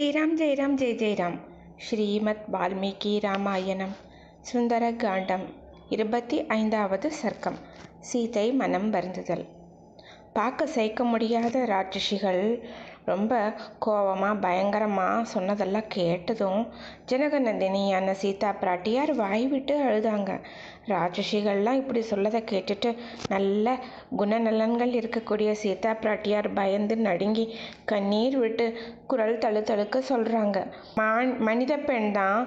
ஜெய் ராம் ஜெய் ஜெய் ராம். ஸ்ரீமத் வால்மீகி ராமாயணம் சுந்தரகாண்டம் 25வது சர்க்கம். சீதை மனம் வருந்துதல். பார்க்க சகிக்க முடியாத ராட்சசிகள் ரொம்ப கோபமாக பயங்கரமாக சொன்னதெல்லாம் கேட்டதும் ஜனகநந்தினியான சீதா பிராட்டியார் வாய் விட்டு அழுதாங்க. ராட்சசிகள்லாம் இப்படி சொல்லதை கேட்டுட்டு நல்ல குணநலன்கள் இருக்கக்கூடிய சீதா பிராட்டியார் பயந்து நடுங்கி கண்ணீர் விட்டு குரல் தழுக்க சொல்கிறாங்க. மனித பெண் தான்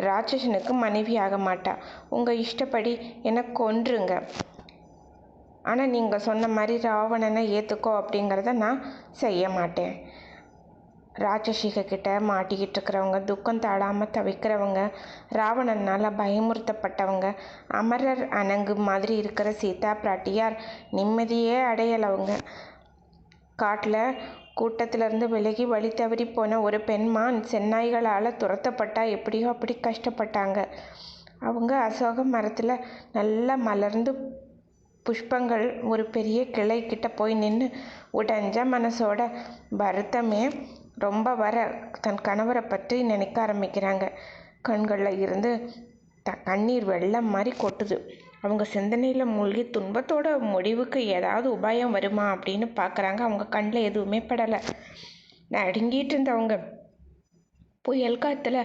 ராட்சசனுக்கு மனைவி ஆக மாட்டா. உங்கள் இஷ்டப்படி என்னை கொன்றுங்க, ஆனால் நீங்கள் சொன்ன மாதிரி ராவணனை ஏற்றுக்கோ அப்படிங்கிறத நான் செய்ய மாட்டேன். ராட்சசிகிட்ட மாட்டிக்கிட்டு இருக்கிறவங்க, துக்கம் தாழாமல் தவிக்கிறவங்க, ராவணனால் பயமுறுத்தப்பட்டவங்க, அமரர் அணங்கு மாதிரி இருக்கிற சீதா பிராட்டியார் நிம்மதியே அடையலவங்க. காட்டில் கூட்டத்திலிருந்து விலகி வழி தவறி போன ஒரு பெண்மான் செந்நாய்களால் துரத்தப்பட்டா எப்படியோ அப்படி கஷ்டப்பட்டாங்க. அவங்க அசோக மரத்தில் நல்லா மலர்ந்து புஷ்பங்கள் ஒரு பெரிய கிளை கிட்ட போய் நின்று உடஞ்ச மனசோட வருத்தமே ரொம்ப வர தன் கணவரை பற்றி நினைக்க ஆரம்பிக்கிறாங்க. கண்களில் இருந்து கண்ணீர் வெள்ளம் மாதிரி கொட்டுது. அவங்க சிந்தனையில் மூழ்கி துன்பத்தோட முடிவுக்கு ஏதாவது உபாயம் வருமா அப்படின்னு பார்க்குறாங்க. அவங்க கண்ணில் எதுவுமே படலை. நடுங்கிட்டு இருந்தவங்க புயல் காற்றுல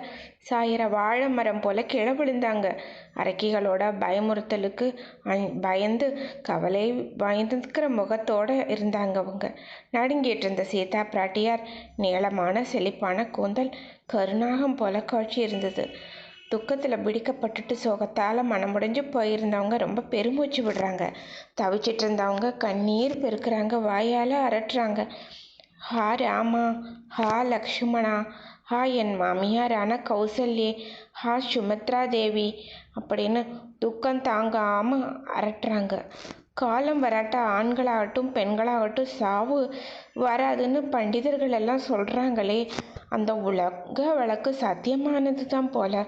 சாயிற வாழை மரம் போல் கீழே விழுந்தாங்க. அரக்கிகளோட பயமுறுத்தலுக்கு பயந்து கவலை வாய்ந்துக்கிற முகத்தோடு இருந்தாங்க. அவங்க நடுங்கிட்டு இருந்த சீதா பிராட்டியார் நீளமான செழிப்பான கூந்தல் கருநாகம் போல காட்சி இருந்தது. துக்கத்தில் பிடிக்கப்பட்டுட்டு சோகத்தால் மனமுடைஞ்சு போயிருந்தவங்க ரொம்ப பெருமூச்சு விடுறாங்க. தவிச்சிட்டு இருந்தவங்க கண்ணீர் பெருக்கிறாங்க, வாயால் அரட்டுறாங்க. ஹா ராமா, ஹா லக்ஷ்மணா, ஹா என் மாமியாரான கௌசல்யே, ஹா சுமித்ரா தேவி அப்படின்னு துக்கம் தாங்காமல் அரட்டுறாங்க. காலம் வராட்ட ஆண்களாகட்டும் பெண்களாகட்டும் சாவு வராதுன்னு பண்டிதர்கள் எல்லாம் சொல்கிறாங்களே, அந்த உலக வழக்கு சத்தியமானது தான் போல.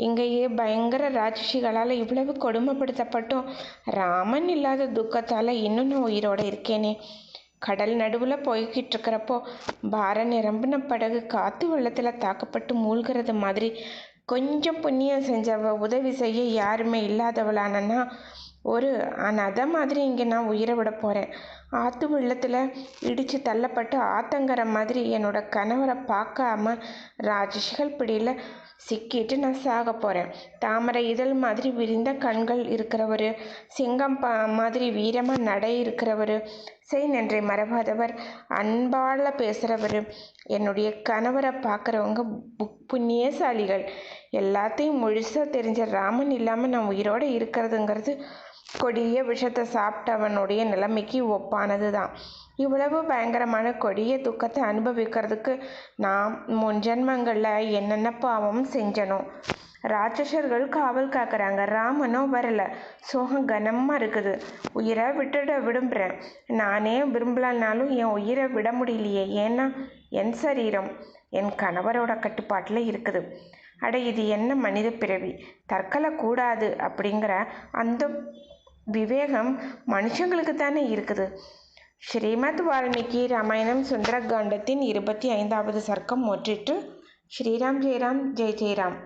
இங்கேயே பயங்கர ராட்சசிகளால் இவ்வளவு கொடுமைப்படுத்தப்பட்டும் ராமன் இல்லாத துக்கத்தால் இன்னும் நான் உயிரோடு இருக்கேனே. கடல் நடுவில் போய்கிட்டு இருக்கிறப்போ பார நிரம்பின படகு காற்று வெள்ளத்தில் தாக்கப்பட்டு மூழ்கிறது மாதிரி கொஞ்சம் புண்ணியம் செஞ்சவ உதவி செய்ய யாருமே இல்லாதவளானா ஒரு அனாதை மாதிரி இங்கே நான் உயிரை விட போகிறேன். ஆற்று வெள்ளத்தில் இடித்து தள்ளப்பட்டு ஆத்தங்கர மாதிரி என்னோட கணவரை பார்க்காம ராட்சசிகள் பிடியில் சிக்கிட்டு நான் சாக போகிறேன். தாமரை இதழ் மாதிரி விரிந்த கண்கள் இருக்கிறவர், சிங்கம் மாதிரி வீரமாக நடை இருக்கிறவர், செய் நன்றை மறவாதவர், அன்பால் பேசுகிறவர், என்னுடைய கணவரை பார்க்குறவங்க புண்ணியசாலிகள். எல்லாத்தையும் முழுசாக தெரிஞ்ச ராமன் இல்லாமல் நான் உயிரோடு இருக்கிறதுங்கிறது கொடிய விஷத்தை சாப்பிட்டவனுடைய நிலைமைக்கு ஒப்பானது தான். இவ்வளவு பயங்கரமான கொடிய துக்கத்தை அனுபவிக்கிறதுக்கு நான் முன் ஜென்மங்களில் என்னென்ன பாவம் செஞ்சனோ. ராட்சசர்கள் காவல் காக்குறாங்க, ராமனோ வரல. சோகம் கனமாக இருக்குது. உயிரை விரும்புகிறேன். நானே விரும்பலனாலும் என் உயிரை விட முடியலையே. ஏன்னா என் சரீரம் என் கணவரோட கட்டுப்பாட்டில் இருக்குது. அட இது என்ன மனித பிறவி, தற்கொலை கூடாது அப்படிங்கிற அந்த விவேகம் மனுஷங்களுக்கு தானே இருக்குது. ஸ்ரீமத் வால்மீகி ராமாயணம் சுந்தரகாண்டத்தின் 25வது சர்க்கம் முற்றிற்று. ஸ்ரீராம் ஜெய் ராம் ஜெய் ஜெய் ராம்.